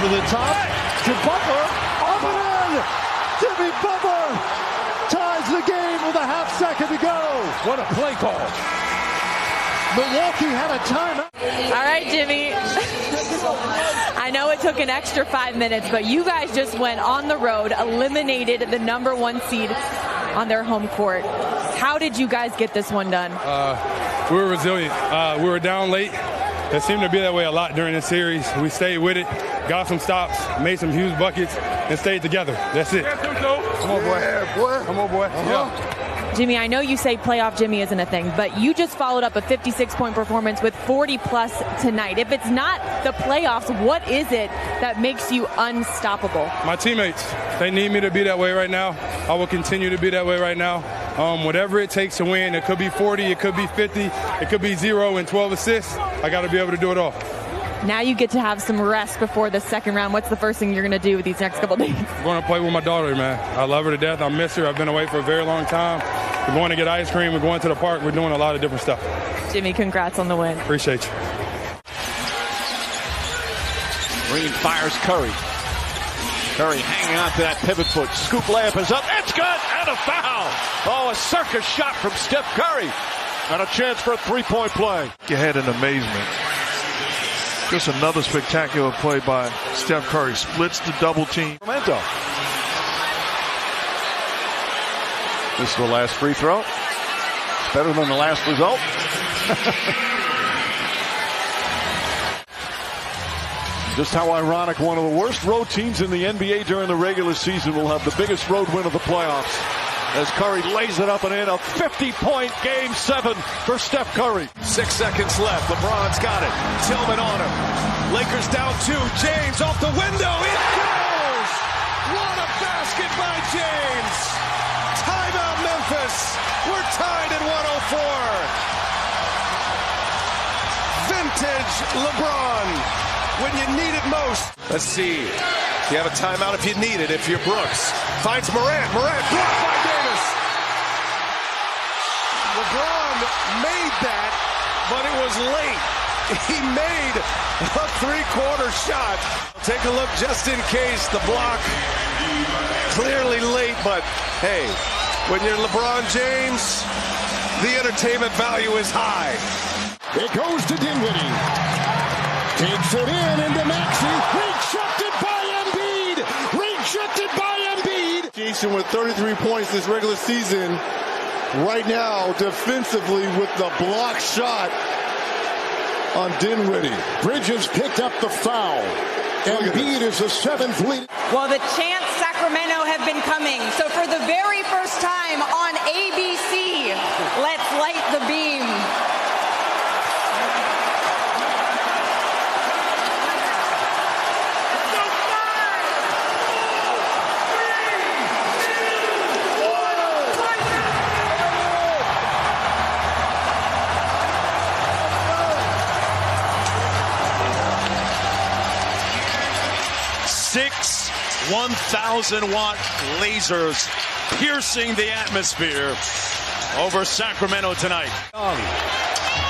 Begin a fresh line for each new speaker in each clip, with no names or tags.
over the top to Butler. Up and in! Jimmy Butler ties the game with a half second to go.
What a play call.
Milwaukee had a timeout.
All right, Jimmy. I know it took an extra 5 minutes, but you guys just went on the road, eliminated the #1 seed on their home court. How did you guys get this one done?
We were resilient. We were down late. It seemed to be that way a lot during the series. We stayed with it, got some stops, made some huge buckets, and stayed together. That's it. Come on, boy.
Yeah, boy.
Come on, boy. Yeah.
Jimmy, I know you say playoff Jimmy isn't a thing, but you just followed up a 56-point performance with 40-plus tonight. If it's not the playoffs, what is it that makes you unstoppable?
My teammates, they need me to be that way right now. I will continue to be that way right now. Whatever it takes to win, it could be 40, it could be 50, it could be 0 and 12 assists. I got to be able to do it all.
Now you get to have some rest before the second round. What's the first thing you're going to do these next couple days?
I'm going to play with my daughter, man. I love her to death. I miss her. I've been away for a very long time. We're going to get ice cream. We're going to the park. We're doing a lot of different stuff.
Jimmy, congrats on the win.
Appreciate you.
Green fires Curry. Curry hanging on to that pivot foot. Scoop layup is up. It's good. And a foul. Oh, a circus shot from Steph Curry. And a chance for a three-point play.
You had an amazement. Just another spectacular play by Steph Curry. Splits the double team.
Memento. This is the last free throw. It's better than the last result. Just how ironic, one of the worst road teams in the NBA during the regular season will have the biggest road win of the playoffs. As Curry lays it up and in, a 50-point Game 7 for Steph Curry.
6 seconds left. LeBron's got it. Tillman on him. Lakers down 2. James off the window. It goes! What a basket by James! Timeout Memphis. We're tied at 104. Vintage LeBron. When you need it most. Let's see. You have a timeout if you need it, if you're Brooks. Finds Morant. Morant blocked by Davis. LeBron made that, but it was late. He made a three-quarter shot. Take a look just in case. The block clearly late, but hey, when you're LeBron James, the entertainment value is high.
It goes to Dinwiddie. Takes it in into Maxey. Rejected by Embiid. Rejected by Embiid.
Jason with 33 points this regular season. Right now, defensively with the block shot on Dinwiddie.
Bridges picked up the foul. Embiid is the 7th lead.
Well, the chants Sacramento have been coming. So for the very first time on ABC, let's light the beam.
Six 1,000-watt lasers piercing the atmosphere over Sacramento tonight.
Young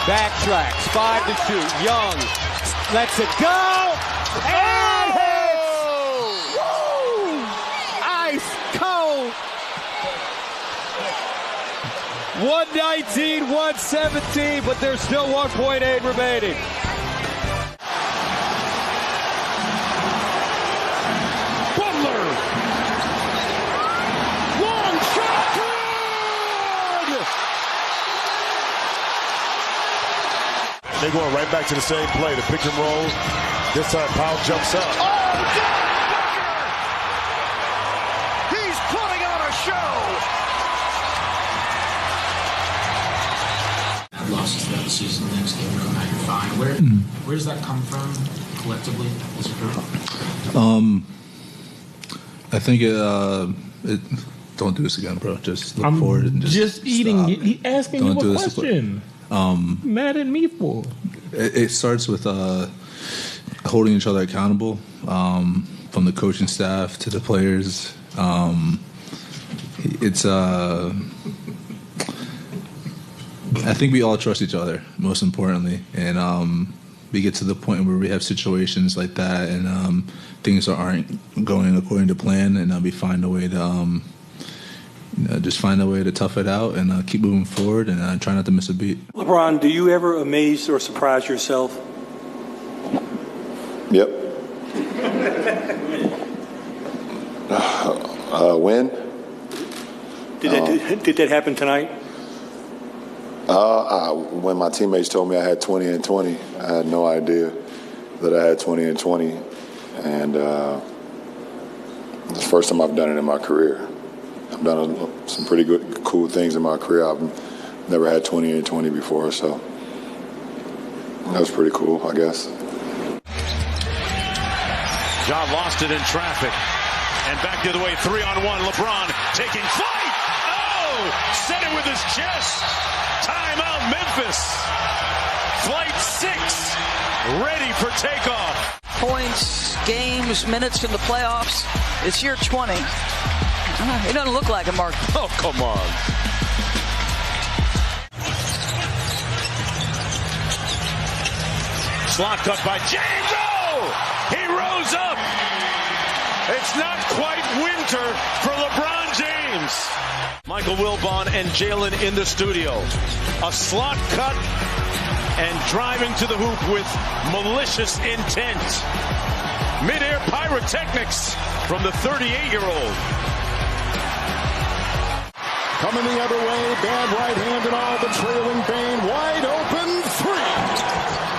backtracks, 5 to shoot. Young lets it go and hits. Woo! Ice cold. 119, 117, but there's still 1.8 remaining.
They're going right back to the same play, the pick and roll. This time, Powell jumps up.
Oh, he's putting on a show.
Losses throughout the season, the next game, come out, you're fine. Where does that come from collectively as a group?
I think it don't do this again, bro. Just look forward and just
eating.
Stop.
Asking
Don't
you a
do this.
question. Mad at me for?
It starts with holding each other accountable, from the coaching staff to the players. It's I think we all trust each other, most importantly, and we get to the point where we have situations like that and things aren't going according to plan, and we find a way to just find a way to tough it out and keep moving forward and try not to miss a beat.
LeBron, do you ever amaze or surprise yourself?
Yep. When?
Did that happen tonight?
When my teammates told me I had 20 and 20, I had no idea that I had 20 and 20. And it's the first time I've done it in my career. I've done some pretty good, cool things in my career. I've never had 20 and 20 before, so that was pretty cool, I guess.
John lost it in traffic. And back the other way, 3-on-1. LeBron taking flight. Oh, set it with his chest. Timeout, Memphis. Flight 6, ready for takeoff.
Points, games, minutes in the playoffs. It's year 20. It doesn't look like it, Mark.
Oh, come on. Slot cut by James. Oh, he rose up. It's not quite winter for LeBron James. Michael Wilbon and Jalen in the studio. A slot cut and driving to the hoop with malicious intent. Mid-air pyrotechnics from the 38-year-old.
Coming the other way, bad right hand and all, the trailing Bane, wide open, 3.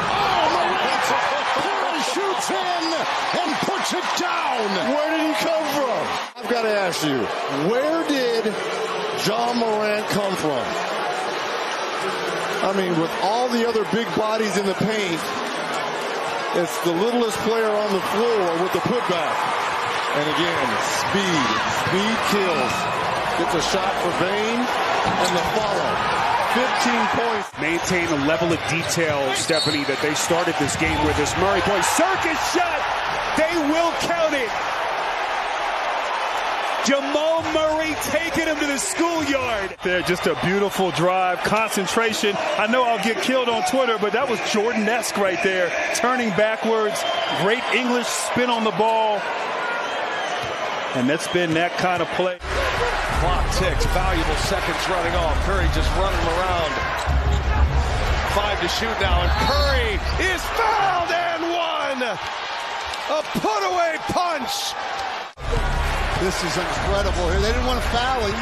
Oh, Morant shoots in and puts it down.
Where did he come from? I've got to ask you, where did John Morant come from? I mean, with all the other big bodies in the paint, it's the littlest player on the floor with the putback. And again, speed kills. Gets a shot for Bane and the follow. 15 points.
Maintain the level of detail, Stephanie, that they started this game with. This Murray boy circus shot. They will count it. Jamal Murray taking him to the schoolyard.
They're just a beautiful drive, concentration. I know I'll get killed on Twitter, but that was Jordan-esque right there. Turning backwards, great English spin on the ball. And that's been that kind of play.
Clock ticks, valuable seconds running off. Curry just running around. 5 to shoot now, and Curry is fouled and one. A put-away punch.
This is incredible here. They didn't want to foul him,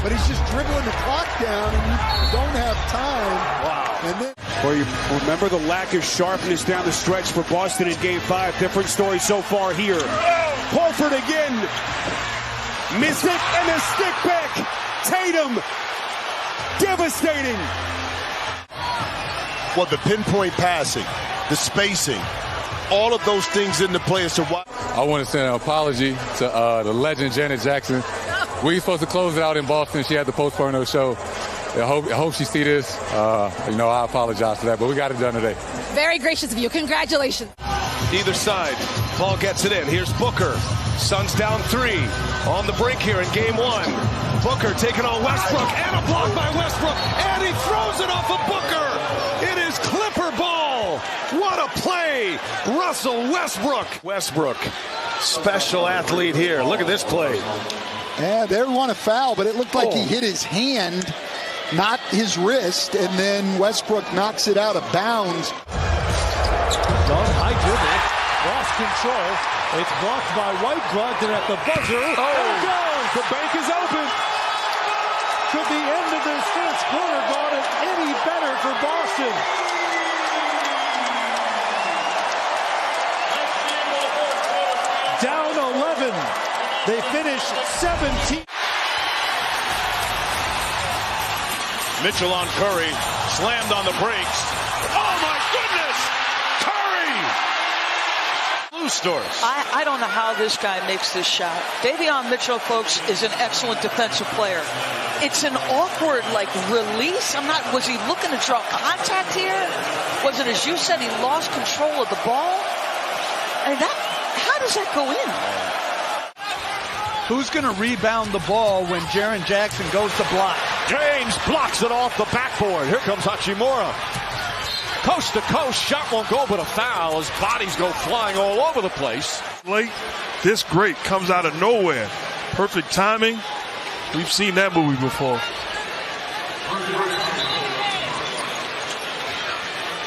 but he's just dribbling the clock down, and you don't have time.
Wow.
And then,
well, you remember the lack of sharpness down the stretch for Boston in Game 5. Different story so far here. Horford again. Miss it, and a stick back. Tatum. Devastating.
Well, the pinpoint passing, the spacing, all of those things into play as to why.
I want to send an apology to the legend Janet Jackson. We were supposed to close it out in Boston. She had to postpone her show. I hope she see this. I apologize for that, but we got it done today.
Very gracious of you. Congratulations.
Either side. Paul gets it in. Here's Booker. Suns down 3. On the brink here in Game 1. Booker taking on Westbrook. And a block by Westbrook. And he throws it off of Booker. It is Clipper ball. What a play. Russell Westbrook. Westbrook, special athlete here. Look at this play.
Yeah, they want to foul, but it looked like he hit his hand, not his wrist, and then Westbrook knocks it out of bounds.
High dribble, lost control. It's blocked by Whitegloved, and at the buzzer, there it goes. The bank is open. Could the end of this first quarter gone any better for Boston? Down 11. They finish 17.
Mitchell on Curry, slammed on the brakes. Oh my goodness! Curry! Blue Stores.
I don't know how this guy makes this shot. Davion Mitchell, folks, is an excellent defensive player. It's an awkward, release. Was he looking to draw contact here? Was it, as you said, he lost control of the ball? How does that go in?
Who's going to rebound the ball when Jaren Jackson goes to block?
James blocks it off the backboard. Here comes Hachimura. Coast to coast, shot won't go, but a foul as bodies go flying all over the place.
Late, this great comes out of nowhere. Perfect timing. We've seen that movie before.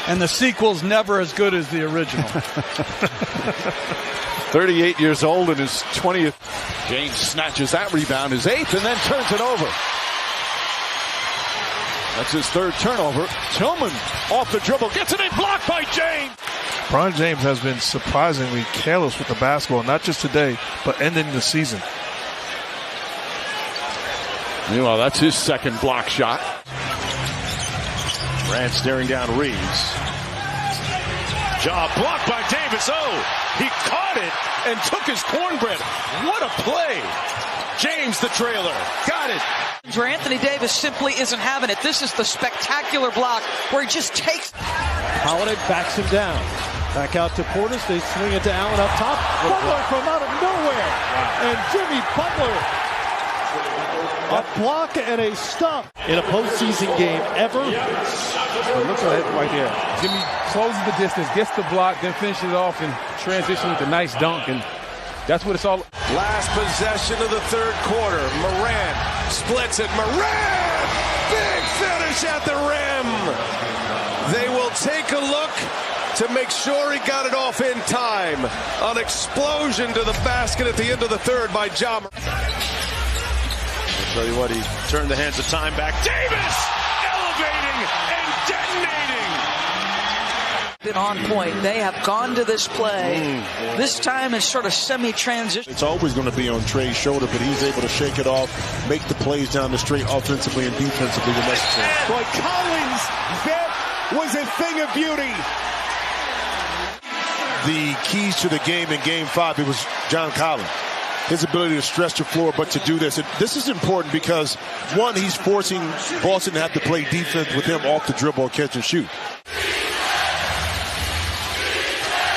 And the sequel's never as good as the original.
38 years old in his 20th. James snatches that rebound, his 8th, and then turns it over. That's his 3rd turnover. Tillman off the dribble, gets it in, blocked by James.
LeBron James has been surprisingly careless with the basketball, not just today, but ending the season.
Meanwhile, that's his 2nd block shot. Grant staring down Reeves. Jaw blocked by Davis. Oh, he caught it and took his cornbread. What a play. James, the trailer, got it.
Anthony Davis simply isn't having it. This is the spectacular block where he just takes.
Holiday backs him down. Back out to Portis. They swing it to Allen up top. Butler from out of nowhere. And Jimmy Butler. A block and a stop in a postseason game ever.
Look at it right there. Jimmy closes the distance, gets the block, then finishes it off and transition with a nice dunk. And that's what it's all.
Last possession of the 3rd quarter. Morant splits it. Morant! Big finish at the rim. They will take a look to make sure he got it off in time. An explosion to the basket at the end of the 3rd by Ja Morant. I'll tell you what, he turned the hands of time back. Davis elevating and detonating.
Been on point. They have gone to this play. This time is sort of semi-transition.
It's always going to be on Trey's shoulder, but he's able to shake it off, make the plays down the straight offensively and defensively when necessary.
Boy, Collins, that was a thing of beauty.
The keys to the game in Game 5, it was John Collins. His ability to stretch the floor, but to do this. And this is important because, one, he's forcing Boston to have to play defense with him off the dribble, catch and shoot.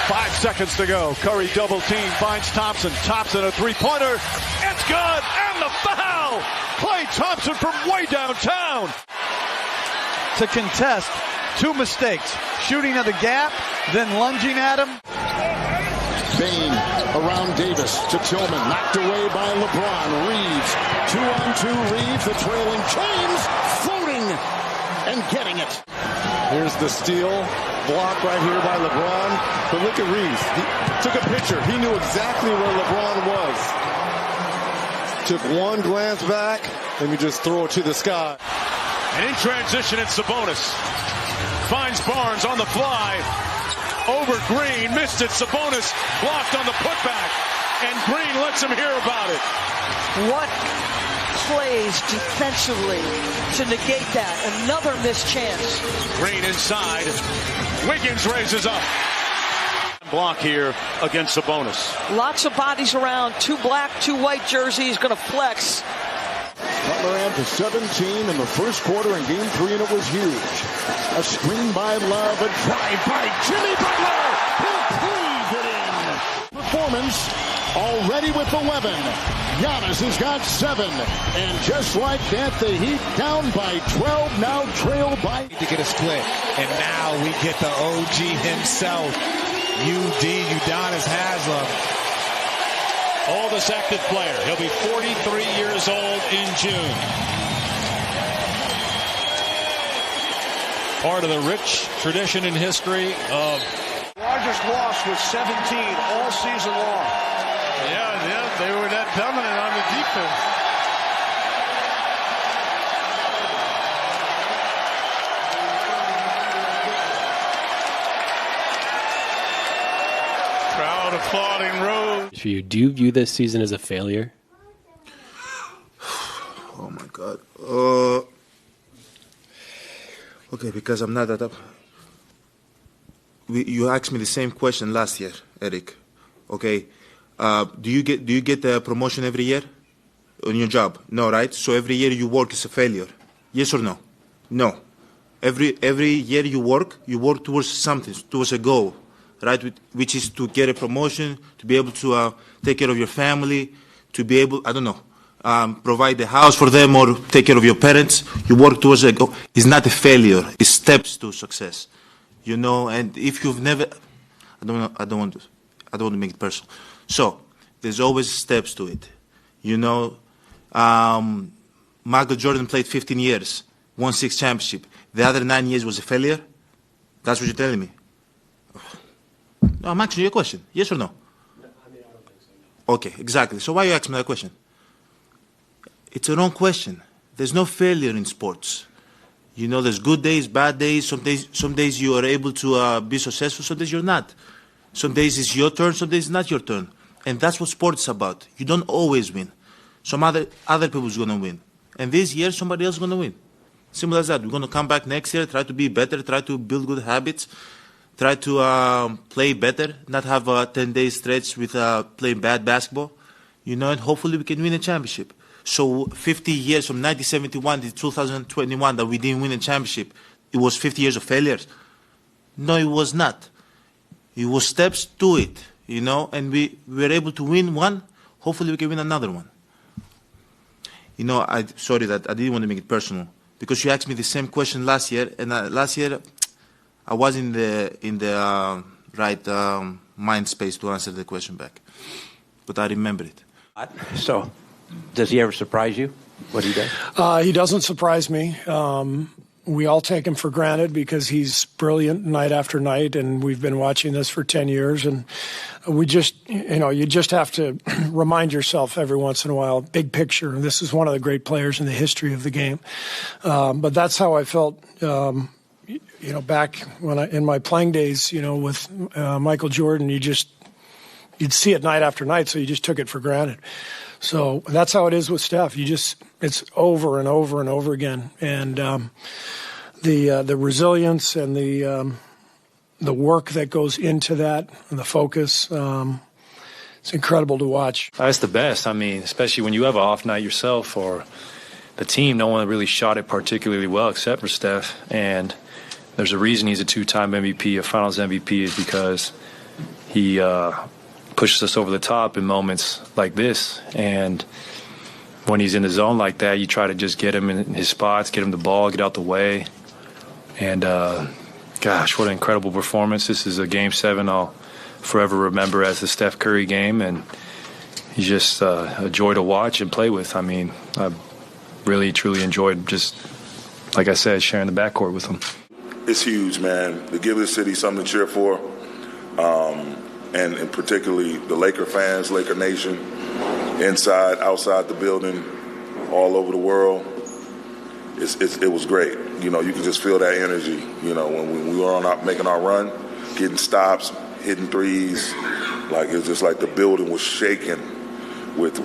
5 seconds to go. Curry double team, finds Thompson. Thompson a 3-pointer. It's good, and the foul. Klay Thompson from way downtown.
To contest, 2 mistakes. Shooting at the gap, then lunging at him.
Bane around Davis to Tillman, knocked away by LeBron. Reeves, 2-on-2 Reeves, the trailing James, floating and getting it. Here's the steal, block right here by LeBron. But look at Reeves, he took a picture. He knew exactly where LeBron was. Took one glance back, let me just throw it to the sky.
And in transition, it's Sabonis. Finds Barnes on the fly. Over Green, missed it. Sabonis blocked on the putback, and Green lets him hear about it.
What plays defensively to negate that? Another missed chance.
Green inside. Wiggins raises up. Block here against Sabonis.
Lots of bodies around. 2 black, 2 white jerseys. Going to flex.
Butler ran to 17 in the first quarter in Game 3, and it was huge. A screen by Love, a drive by Jimmy Butler. He'll cleave it in. Performance already with the weapon. Giannis has got 7. And just like that, the Heat down by 12, now trail by...
To get a split. And now we get the OG himself. Udonis Haslem.
Oldest active player. He'll be 43 years old in June. Part of the rich tradition and history of...
Largest loss was 17 all season long.
Yeah, they were that dominant on the defense. Crowd applauding Rose.
For you, do you view this season as a failure?
Oh my God. Okay, because I'm not that up. You asked me the same question last year, Eric. Okay, do you get the promotion every year on your job? No, right? So every year you work is a failure. Yes or no? No. Every year you work towards something, towards a goal, right? Which is to get a promotion, to be able to take care of your family, to be able, I don't know, provide the house for them or take care of your parents. You work towards a goal. It's not a failure. It's steps to success. you know. And if you've never, I don't want to make it personal. So there's always steps to it, you know. Michael Jordan played 15 years, won 6 championships. The other 9 years was a failure. That's what you're telling me. No, I'm asking you a question. Yes or no? Okay, exactly. So why are you asking me that question? It's a wrong question. There's no failure in sports. You know, there's good days, bad days. Some days you are able to be successful. Some days you're not. Some days it's your turn. Some days it's not your turn. And that's what sports is about. You don't always win. Some other people's going to win. And this year, somebody else is going to win. Simple as that. We're going to come back next year, try to be better, try to build good habits, try to play better, not have a 10-day stretch with playing bad basketball, you know, and hopefully we can win a championship. So 50 years from 1971 to 2021 that we didn't win a championship, it was 50 years of failures? No, it was not. It was steps to it, you know, and we were able to win one. Hopefully we can win another one. You know, sorry that I didn't want to make it personal, because you asked me the same question last year, and last year I was in the right mind space to answer the question back, but I remember it.
So, does he ever surprise you, what he does?
He doesn't surprise me. We all take him for granted because he's brilliant night after night, and we've been watching this for 10 years, and we just, you just have to remind yourself every once in a while, big picture, this is one of the great players in the history of the game. But that's how I felt, back when in my playing days, with Michael Jordan, you'd see it night after night, so you just took it for granted. So that's how it is with Steph. It's over and over and over again. And the resilience and the work that goes into that and the focus, it's incredible to watch.
That's the best. I mean, especially when you have an off night yourself or the team, no one really shot it particularly well except for Steph. And there's a reason he's a 2-time MVP, a Finals MVP, is because he pushes us over the top in moments like this. And when he's in the zone like that, you try to just get him in his spots, get him the ball, get out the way. And, gosh, what an incredible performance. This is a Game 7 I'll forever remember as the Steph Curry game. And he's just a joy to watch and play with. I mean, I really, truly enjoyed just, like I said, sharing the backcourt with him.
It's huge, man, to give this city something to cheer for. And particularly the Laker fans, Laker Nation, inside, outside the building, all over the world. It was great. You can just feel that energy, when we were making our run, getting stops, hitting threes. Like, it was just like the building was shaking with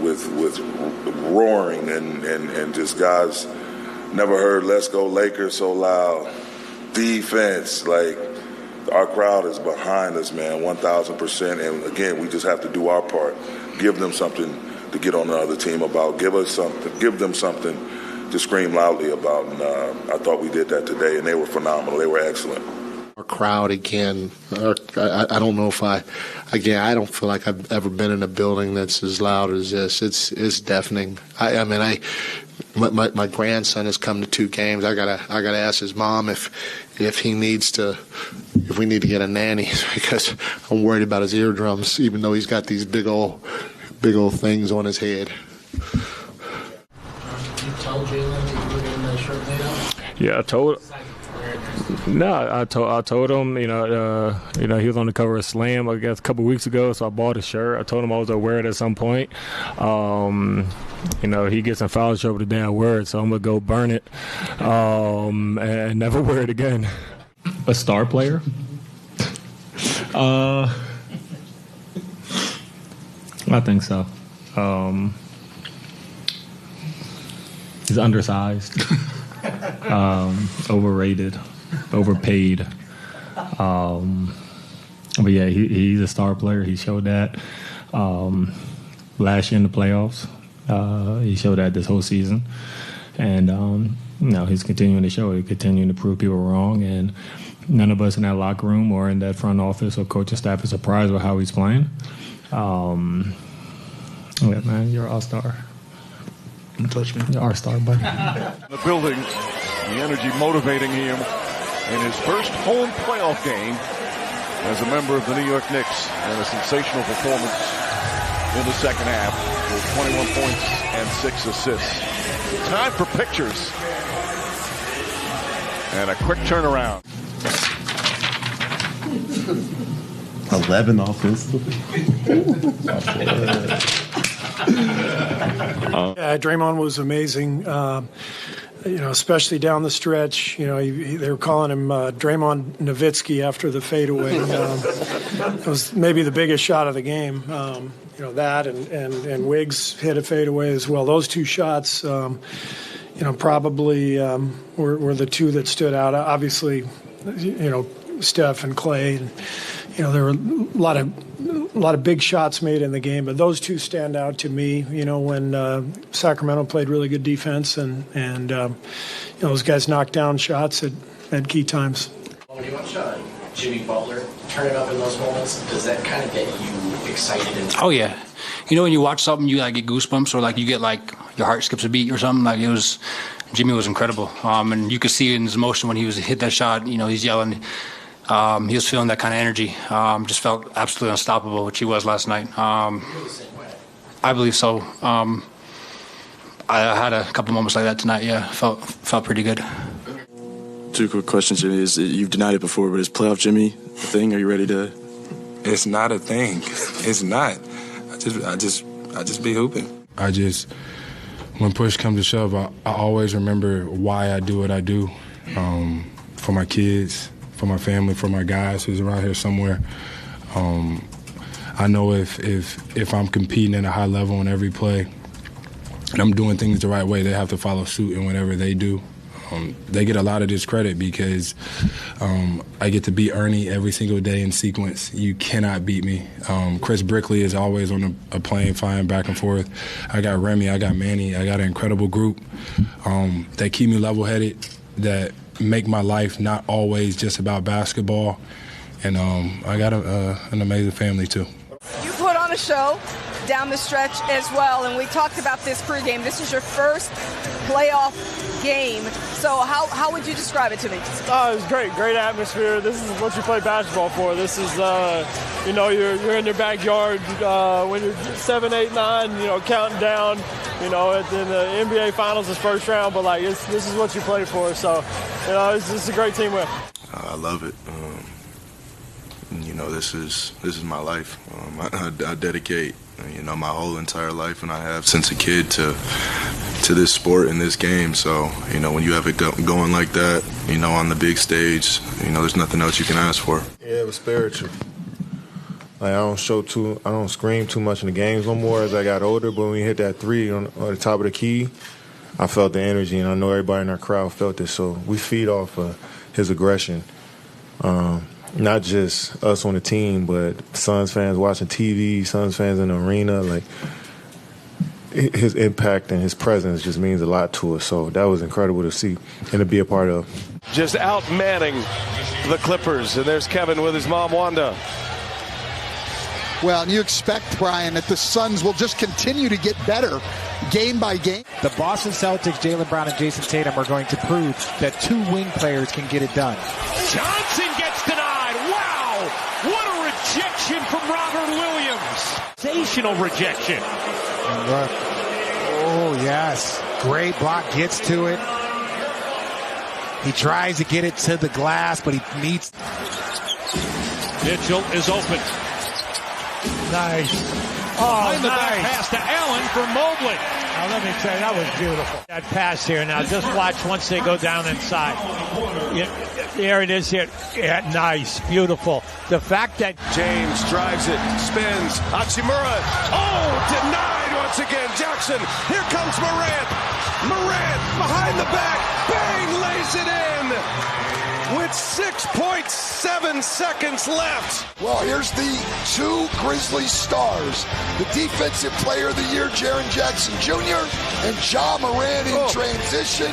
roaring and just guys never heard "Let's Go Lakers" so loud. Defense, like, our crowd is behind us, man, 1,000%. And again, we just have to do our part. Give them something to get on the other team about. Give them something to scream loudly about. And I thought we did that today, and they were phenomenal. They were excellent.
Our crowd again. I don't know if I don't feel like I've ever been in a building that's as loud as this. It's deafening. My grandson has come to 2 games. I gotta ask his mom if we need to get a nanny, because I'm worried about his eardrums, even though he's got these big old things on his head.
Did you tell Jalen that you were getting that shirt made up?
Yeah, I told him, he was on the cover of Slam, I guess, a couple weeks ago, so I bought a shirt. I told him I was going to wear it at some point. He gets in foul trouble today, I wear it, so I'm going to go burn it and never wear it again.
A star player?
I think so.
He's undersized. Overrated, overpaid. But yeah, he's a star player. He showed that last year in the playoffs. He showed that this whole season. And, he's continuing to show it, continuing to prove people wrong. And none of us in that locker room or in that front office or coaching staff is surprised with how he's playing. Yeah, man, you're an all-star.
Don't touch me.
You're our star, buddy.
The building, the energy motivating him.
in his first home playoff game as a member of the New York Knicks, and a sensational performance in the second half with 21 points and 6 assists. Time for pictures and a quick turnaround.
11 offensively.
Yeah, Draymond was amazing. Especially down the stretch. They were calling him Draymond Nowitzki after the fadeaway. It was maybe the biggest shot of the game. That and Wiggs hit a fadeaway as well. Those two shots, probably were the two that stood out. Obviously, Steph and Clay. And, there were a lot of big shots made in the game, but those two stand out to me. When Sacramento played really good defense, and those guys knocked down shots at key times.
When you watch Jimmy Butler turn it up in those moments, does that kind of get you excited?
Oh yeah, when you watch something, you get goosebumps, or you get your heart skips a beat or something. Jimmy was incredible, and you could see in his emotion when he hit that shot. He's yelling. He was feeling that kind of energy. Just felt absolutely unstoppable, which he was last night. I believe so. I had a couple moments like that tonight. Yeah, felt pretty good.
2 quick questions, Jimmy. You've denied it before, but is playoff Jimmy a thing? Are you ready to?
It's not a thing. It's not. I just be hooping.
When push comes to shove, I always remember why I do what I do. For my kids, for my family, for my guys who's around here somewhere. I know if I'm competing at a high level in every play and I'm doing things the right way, they have to follow suit in whatever they do. They get a lot of discredit because I get to beat Ernie every single day in sequence. You cannot beat me. Chris Brickley is always on a plane flying back and forth. I got Remy, I got Manny, I got an incredible group that keep me level-headed, that make my life not always just about basketball. And I got an amazing family, too.
You put on a show down the stretch as well, and we talked about this pregame. This is your first playoff game. So how would you describe it to me?
It was great atmosphere. This is what you play basketball for. This is, you're in your backyard when you're 7, 8, 9, counting down, in the NBA Finals is first round, but this is what you play for. So, it's a great team win.
I love it. This is my life. I dedicate, my whole entire life, and I have since a kid to this sport and this game. So, when you have it going like that, on the big stage, there's nothing else you can ask for.
Yeah, it was spiritual. I don't scream too much in the games no more as I got older, but when we hit that 3 on the top of the key, I felt the energy, and I know everybody in our crowd felt it. So we feed off his aggression. Not just us on the team, but Suns fans watching TV, Suns fans in the arena. His impact and his presence just means a lot to us. So that was incredible to see and to be a part of.
Just outmanning the Clippers. And there's Kevin with his mom, Wanda.
Well, and you expect, Brian, that the Suns will just continue to get better game by game.
The Boston Celtics, Jaylen Brown and Jason Tatum are going to prove that 2 wing players can get it done.
Johnson gets denied. Wow! What a rejection from Robert Williams. Sensational rejection.
Oh, yes. Great block, gets to it. He tries to get it to the glass, but he needs...
Mitchell is open.
Nice.
Behind the back pass to Allen for Mobley.
Now, let me tell you, that was beautiful. That pass here. Now, just watch once they go down inside. There it is here. Yeah, nice. Beautiful. The fact that
James drives it, spins. Hachimura. Oh, denied once again. Jackson. Here comes Morant. Morant behind the back. Bang, lays it in. With 6.7 seconds left.
Well, here's the 2 Grizzlies stars. The Defensive Player of the Year, Jaren Jackson Jr. and Ja Morant in transition.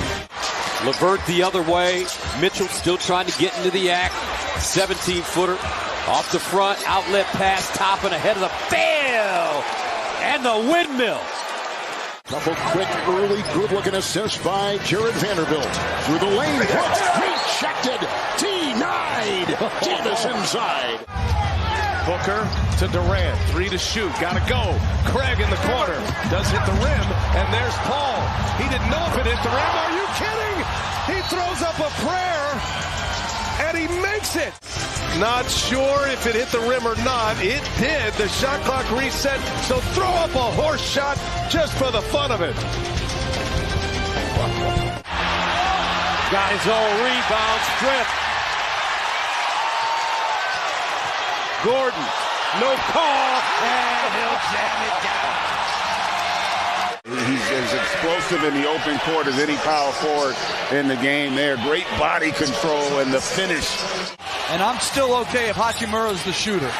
LeVert the other way. Mitchell still trying to get into the act. 17-footer off the front. Outlet pass, top and ahead of the fail. And the windmill.
Couple quick, early, good-looking assists by Jared Vanderbilt. Through the lane, rejected. Davis inside.
Booker to Durant. 3 to shoot. Gotta go. Craig in the corner. Does hit the rim. And there's Paul. He didn't know if it hit the rim. Are you kidding? He throws up a prayer. And he makes it. Not sure if it hit the rim or not. It did. The shot clock reset. So throw up a horse shot just for the fun of it.
Got his own rebound strip. Gordon, no call, and he'll jam it down.
He's as explosive in the open court as any power forward in the game there. Great body control and the finish.
And I'm still okay if Hachimura's the shooter.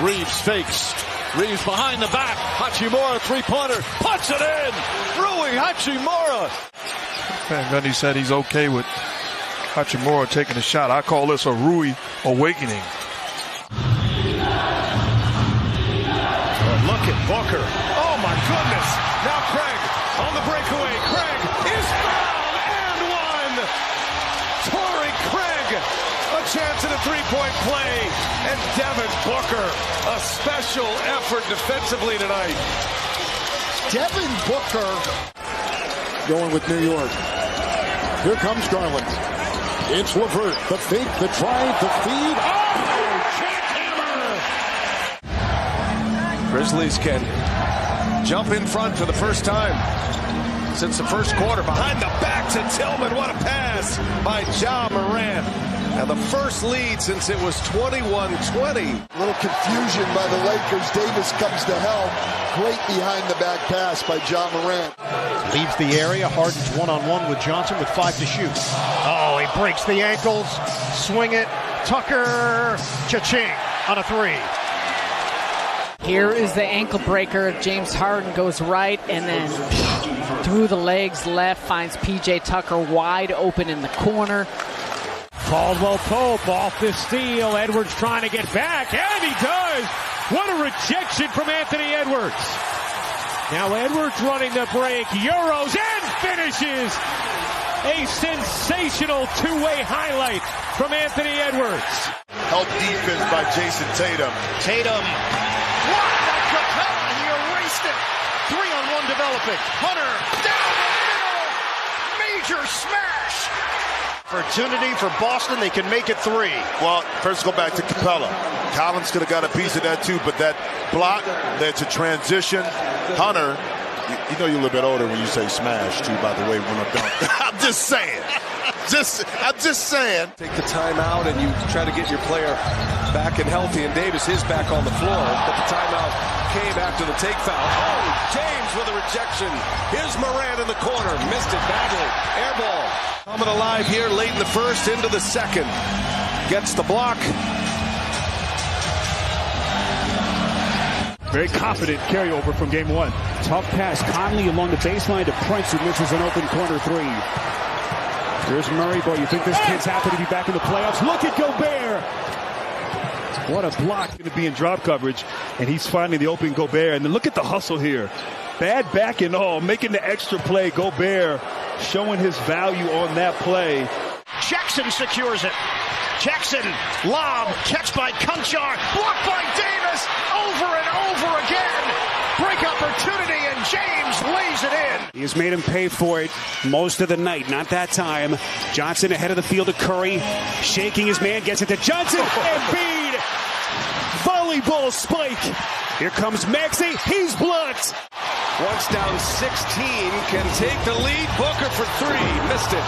Reeves fakes. Reeves behind the back. Hachimura, three-pointer. Puts it in. Rui Hachimura.
Van Gundy said he's okay with Hachimura taking a shot. I call this a Rui awakening.
Look at Booker. Oh, my goodness. Now Craig on the breakaway. Craig is fouled and one. Torrey Craig, a chance at a three-point play. And Devin Booker, a special effort defensively tonight.
Devin Booker going with New York. Here comes Garland. It's LeVert. The fake, the drive, the feed. Oh, jackhammer!
Grizzlies can jump in front for the first time since the first quarter. Behind the back to Tillman. What a pass by Ja Morant. Now the first lead since it was 21-20.
A little confusion by the Lakers. Davis comes to help. Great behind the back pass by Ja Morant.
Leaves the area. Harden's one-on-one with Johnson with 5 to shoot. Oh, he breaks the ankles. Swing it. Tucker. Cha-ching on a 3.
Here is the ankle breaker. James Harden goes right and then through the legs left, finds P.J. Tucker wide open in the corner.
Caldwell Pope off the steal. Edwards trying to get back, and he does. What a rejection from Anthony Edwards. Now Edwards running the break, Euros, and finishes. A sensational two-way highlight from Anthony Edwards.
Help defense by Jason Tatum.
Tatum. Blocked by Capella. He erased it. 3-on-1 developing. Hunter down the middle. Major smash. Opportunity for Boston. They can make it 3.
Well, first go back to Capella. Collins could have got a piece of that too, but that block led to transition. Hunter, you know you're a little bit older when you say smash too, by the way, when I'm done. I'm just saying. I'm just saying.
Take the timeout and you try to get your player back and healthy, and Davis is back on the floor, but the timeout came after the take foul. Oh, James with a rejection. Here's Morant in the corner. Missed it badly. Air ball. Coming alive here late in the first, into the second. Gets the block.
Very confident carryover from game 1.
Tough pass. Conley along the baseline to Prince, who misses an open corner 3. Here's Murray. Boy, you think this kid's happy to be back in the playoffs? Look at Gobert.
What a block. Going to be in drop coverage, and he's finding the open Gobert. And then look at the hustle here. Bad back and all, making the extra play. Gobert showing his value on that play.
Jackson secures it. Jackson, lob, catch by Kunchar, blocked by Davis, over and over again. Break opportunity, and James lays it in.
He has made him pay for it most of the night. Not that time. Johnson ahead of the field to Curry, shaking his man, gets it to Johnson. Embiid, volleyball spike. Here comes Maxey, he's blocked.
Once down 16, can take the lead. Booker for 3, missed it.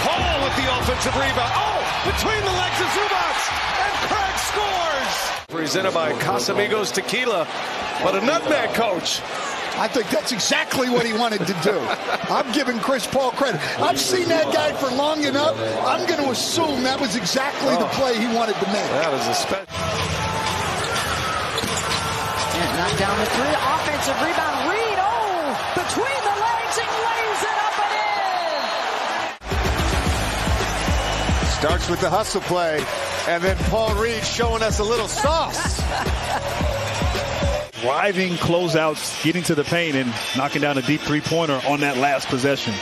Paul with the offensive rebound. Oh, between the legs of Zubats, and Craig scores. Presented by Casamigos Tequila, but a nutmeg, coach.
I think that's exactly what he wanted to do. I'm giving Chris Paul credit. I've seen that guy for long enough. I'm going to assume that was exactly the play he wanted to make.
That was a special.
And knocked down the 3. Offensive rebound. Reed, between the legs, and lays it up and in.
Starts with the hustle play, and then Paul Reed showing us a little sauce.
Driving closeouts, getting to the paint, and knocking down a deep three-pointer on that last possession.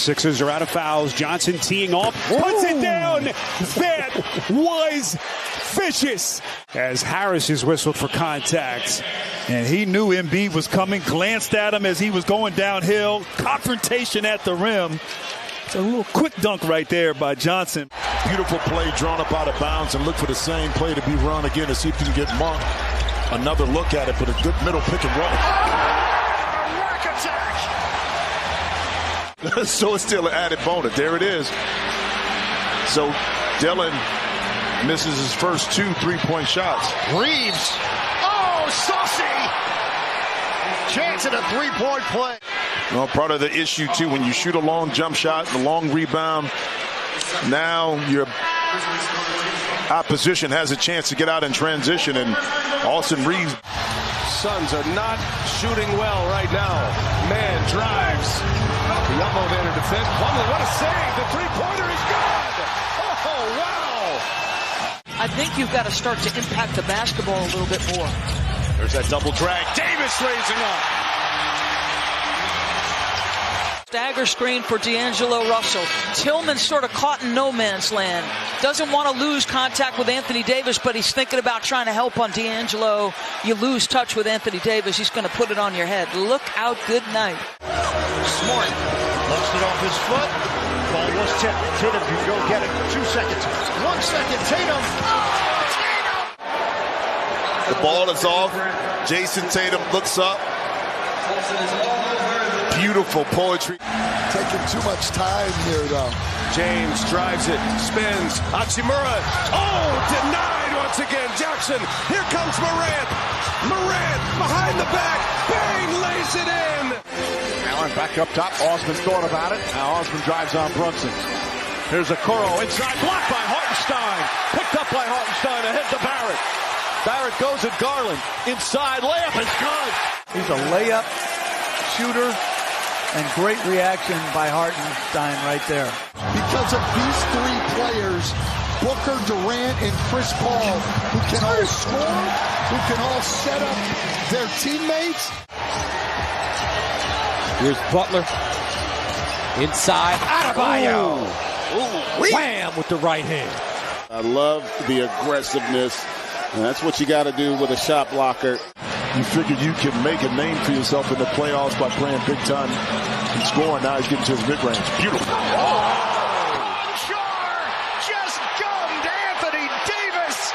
Sixers are out of fouls. Johnson teeing off, puts it down. That was vicious as Harris is whistled for contact.
And he knew Embiid was coming, glanced at him as he was going downhill. Confrontation at the rim. It's a little quick dunk right there by Johnson.
Beautiful play drawn up out of bounds, and look for the same play to be run again to see if you can get Monk another look at it, but a good middle pick and roll.
Rack attack.
So it's still an added bonus. There it is. So Dillon misses his first 2 3-point shots.
Reeves. Oh, saucy. Chance at a 3-point play.
Well, part of the issue, too, when you shoot a long jump shot, the long rebound, now your opposition has a chance to get out in transition, and Austin Reeves.
Suns are not shooting well right now. Man drives. The elbow there to defend. Plumlee, what a save. The three-pointer is good. Oh, wow.
I think you've got to start to impact the basketball a little bit more.
There's that double drag. Davis raising up.
Stagger screen for D'Angelo Russell. Tillman sort of caught in no man's land. Doesn't want to lose contact with Anthony Davis, but he's thinking about trying to help on D'Angelo. You lose touch with Anthony Davis, he's going to put it on your head. Look out, good night.
Smart. Lost it off his foot. Ball was tipped. Tatum can go get it. 2 seconds. 1 second. Tatum. Oh, Tatum!
The ball is off. Jason Tatum looks up. Beautiful poetry.
Taking too much time here, though.
James drives it, spins. Hachimura. Oh, denied once again. Jackson. Here comes Morant. Morant behind the back. Bang, lays it in.
Allen back up top. Osman thought about it. Now Osman drives on Brunson. Here's Okoro inside. Blocked by Hartenstein. Picked up by Hartenstein. Ahead to Barrett. Barrett goes at Garland. Inside. Layup is good.
He's a layup shooter. And great reaction by Hartenstein right there.
Because of these 3 players, Booker, Durant, and Chris Paul, who can all score, who can all set up their teammates.
Here's Butler. Inside. Adebayo. Wham with the right hand.
I love the aggressiveness, and that's what you got to do with a shot blocker. You figured you could make a name for yourself in the playoffs by playing big time and scoring. Now he's getting to his mid-range. Beautiful.
Oh, Shar just gummed Anthony Davis.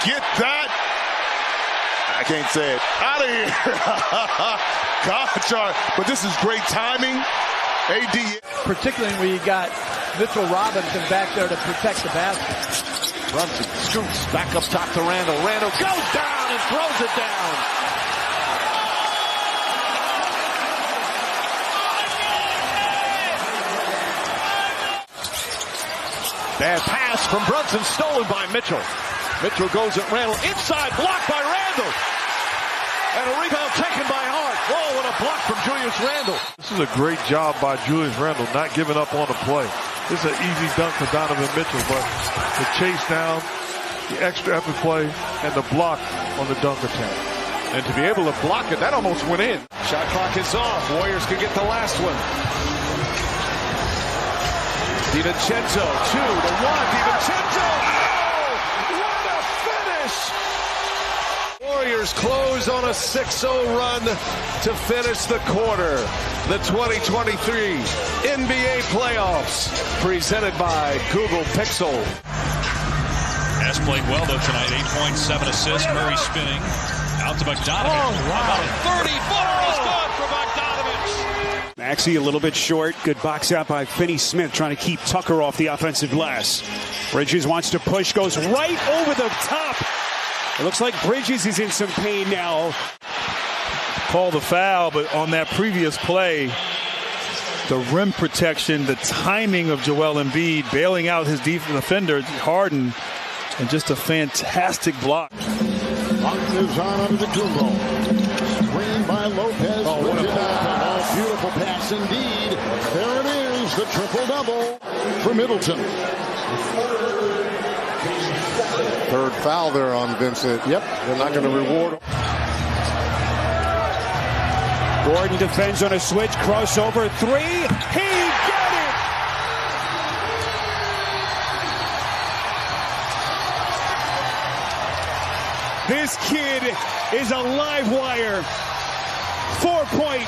Get that. I can't say it. Out of here. God, Char. But this is great timing. AD.
Particularly when you got Mitchell Robinson back there to protect the basket.
Brunson scoots back up top to Randall. Randall goes down and throws it down. Bad pass from Brunson, stolen by Mitchell. Mitchell goes at Randall. Inside, blocked by Randall. And a rebound taken by Hart. Oh, what a block from Julius Randall.
This is a great job by Julius Randall, not giving up on the play. This is an easy dunk for Donovan Mitchell, but the chase down, the extra effort play, and the block on the dunk attempt.
And to be able to block it, that almost went in. Shot clock is off. Warriors can get the last one. DiVincenzo, 2-1. DiVincenzo. Oh, what a finish. Warriors close on a 6-0 run to finish the quarter. The 2023 NBA playoffs, presented by Google Pixel.
Has played well, though, tonight. 8 points, 7 assists. Murray spinning. Out to Bogdanovic. Oh, wow. 30-footer is good for Bogdanovic.
Maxey a little bit short. Good box out by Finney Smith, trying to keep Tucker off the offensive glass. Bridges wants to push, goes right over the top. It looks like Bridges is in some pain now.
Call the foul, but on that previous play, the rim protection, the timing of Joel Embiid bailing out his defender, Harden, and just a fantastic block.
Martin moves on under the Kumbo. Screen by Lopez. Oh, beautiful pass indeed. There it is, the triple-double for Middleton.
Third foul there on Vincent.
Yep.
They're not going to reward him.
Gordon defends on a switch, crossover three. He got it! This kid is a live wire. 4-point.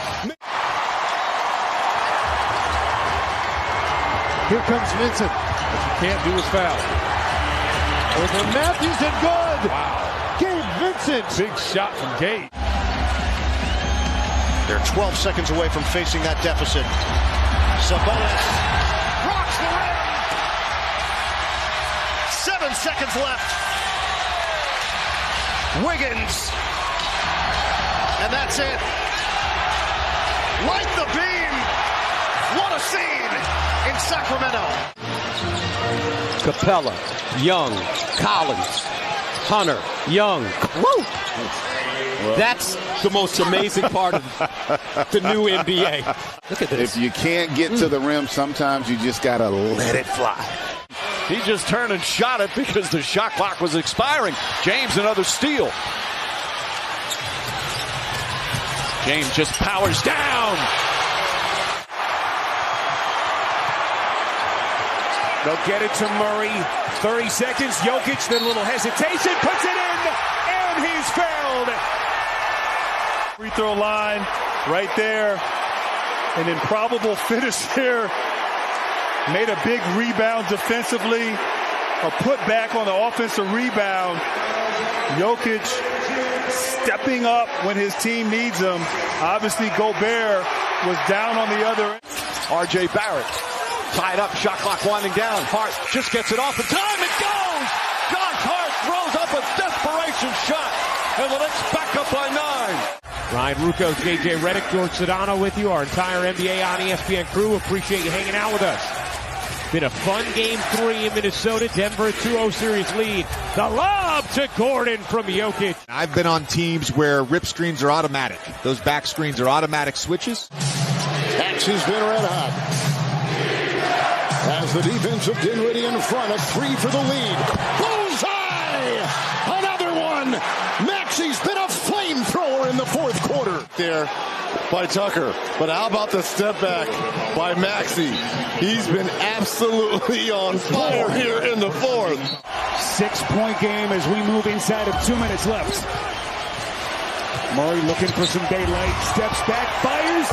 Here comes Vincent. What you can't do is foul. Over Matthews and good. Wow. Gabe Vincent. Big shot from Gabe.
They're 12 seconds away from facing that deficit. Sabonis rocks the rim. 7 seconds left. Wiggins. And that's it. Light the beam. What a scene in Sacramento.
Capella, Young, Collins, Hunter, Young. Woo! That's the most amazing part of the new NBA. Look at this.
If you can't get to the rim, sometimes you just got to let it fly.
He just turned and shot it because the shot clock was expiring. James, another steal. James just powers down.
They'll get it to Murray. 30 seconds. Jokic, then a little hesitation. Puts it in, and he's fouled.
Free throw line right there. An improbable finish there. Made a big rebound defensively. A putback on the offensive rebound. Jokic stepping up when his team needs him. Obviously, Gobert was down on the other end.
R.J. Barrett tied up, shot clock winding down. Hart just gets it off in time. It goes! Josh Hart throws up a desperation shot. And the Knicks back up by 9.
Ryan Rucco, JJ Redick, George Sedano with you. Our entire NBA on ESPN crew. Appreciate you hanging out with us. Been a fun game 3 in Minnesota. Denver 2-0 series lead. The lob to Gordon from Jokic.
I've been on teams where rip screens are automatic. Those back screens are automatic switches.
Maxey's been red hot. As the defense of Dinwiddie in front, a 3 for the lead. Bullseye! Another one! Maxey's been a flamethrower in the fourth quarter.
There by Tucker. But how about the step back by Maxey? He's been absolutely on fire here in the fourth.
6-point game as we move inside of 2 minutes left. Murray looking for some daylight. Steps back, fires.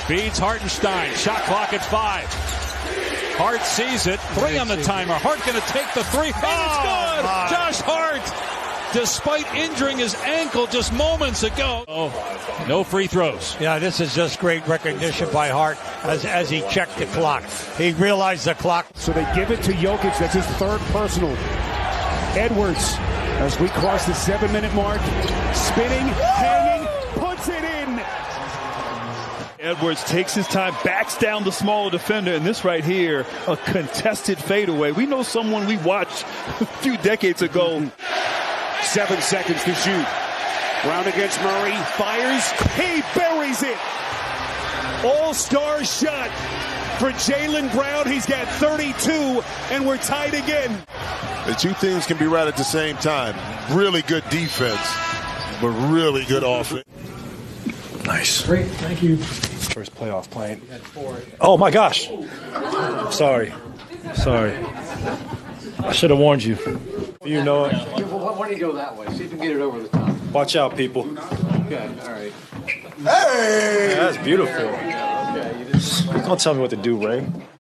Beats Hartenstein. Shot clock at 5. Hart sees it. 3 on the timer. Hart going to take the 3. And it's good! Josh Hart, despite injuring his ankle just moments ago. Oh, no free throws.
Yeah, this is just great recognition by Hart as he checked the clock. He realized the clock.
So they give it to Jokic. That's his 3rd personal. Edwards, as we cross the 7-minute mark, spinning, hanging, puts it in.
Edwards takes his time, backs down the smaller defender, and this right here, a contested fadeaway. We know someone we watched a few decades ago.
7 seconds to shoot. Brown against Murray, fires, he buries it. All-star shot for Jaylen Brown. He's got 32, and we're tied again.
The two things can be right at the same time. Really good defense, but really good offense.
Nice. Great, thank you. First playoff playing. Oh my gosh. Sorry. I should have warned you. You know it.
Why don't you go that way? See if you can get it over the top.
Watch out, people.
Okay, all right.
Hey! That's beautiful. Okay, don't tell me what to do, Ray.